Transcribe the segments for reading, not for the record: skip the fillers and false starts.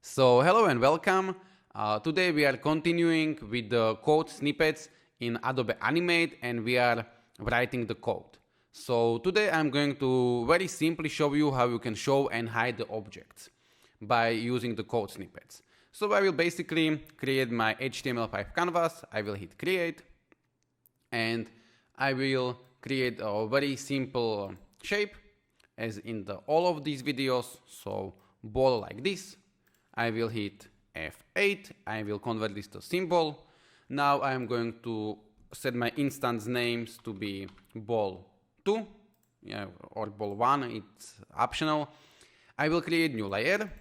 So hello and welcome. Today we are continuing with the code snippets in Adobe Animate and we are writing the code. So today I'm going to very simply show you how you can show and hide the objects by using the code snippets. So I will basically create my HTML5 canvas. I will hit create and I will create a very simple shape as in all of these videos. So ball like this. I will hit F8, I will convert this to symbol. Now I am going to set my instance names to be ball2, or ball1, it's optional. I will create new layer,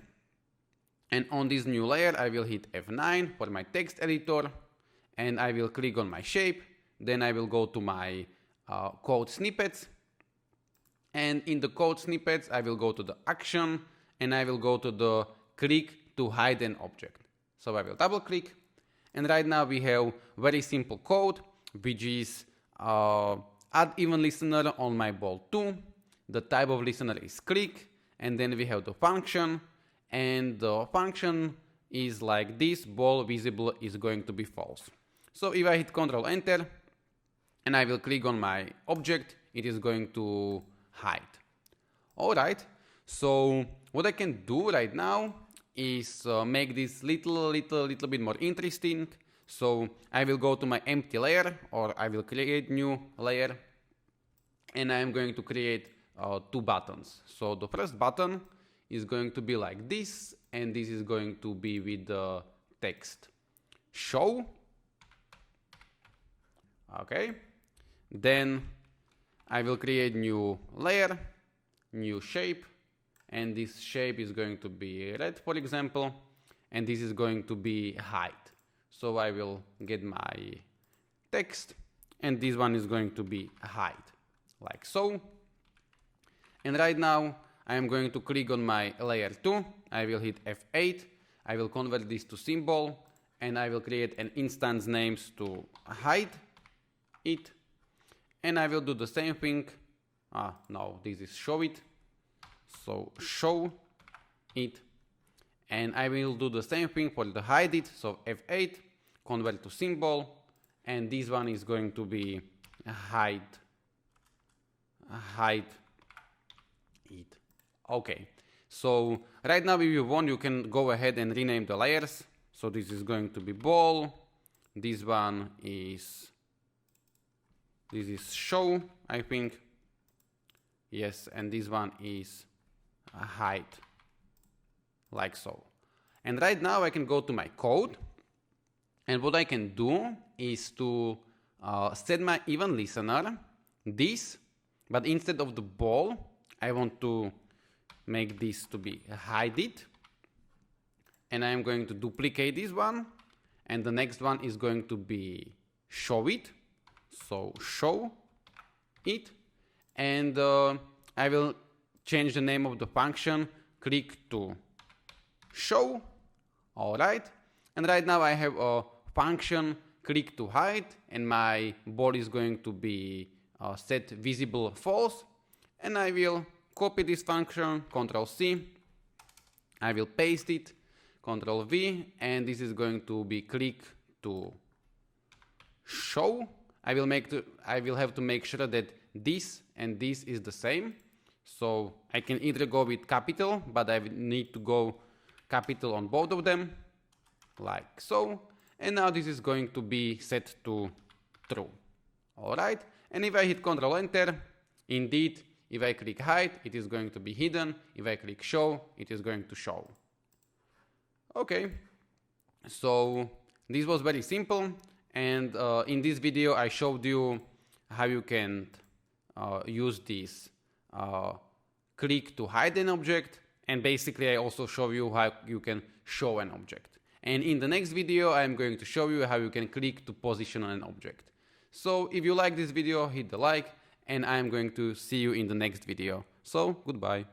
and on this new layer I will hit F9 for my text editor, and I will click on my shape. Then I will go to my code snippets, and in the code snippets I will go to the action, and I will go to the click to hide an object. So I will double click, and right now we have very simple code, which is add even listener on my ball2. The type of listener is click, and then we have the function, and the function is like this: ball visible is going to be false. So if I hit Ctrl Enter, and I will click on my object, it is going to hide. Alright, so what I can do right now is make this little bit more interesting. So I will go to my empty layer, or I will create new layer, and I am going to create two buttons. So the first button is going to be like this, and this is going to be with the text show. Okay, then I will create new layer, new shape, and this shape is going to be red, for example, and this is going to be height. So I will get my text, and this one is going to be height, like so. And right now I am going to click on my layer 2, I will hit F8, I will convert this to symbol, and I will create an instance names to hide it, and I will do the same thing. No, this is show it. So show it, and I will do the same thing for the hide it. So F8, convert to symbol, and this one is going to be hide it. Okay, so right now if you want, you can go ahead and rename the layers. So this is going to be ball, this one is show, I think. Yes, and this one is height, like so. And right now I can go to my code, and what I can do is to set my even listener this, but instead of the ball I want to make this to be hide it, and I am going to duplicate this one, and the next one is going to be show it. So show it, and I will change the name of the function, click to show. Alright, and right now I have a function click to hide, and my ball is going to be set visible false, and I will copy this function, Ctrl C, I will paste it, Ctrl V, and this is going to be click to show. I will have to make sure that this and this is the same. So I can either go with capital, but I need to go capital on both of them, like so. And now this is going to be set to true. Alright, and if I hit Ctrl Enter, indeed, if I click hide, it is going to be hidden. If I click show, it is going to show. Okay, so this was very simple. And in this video, I showed you how you can use this click to hide an object, and basically I also show you how you can show an object. And in the next video I'm going to show you how you can click to position an object. So if you like this video, hit the like, and I'm going to see you in the next video. So goodbye.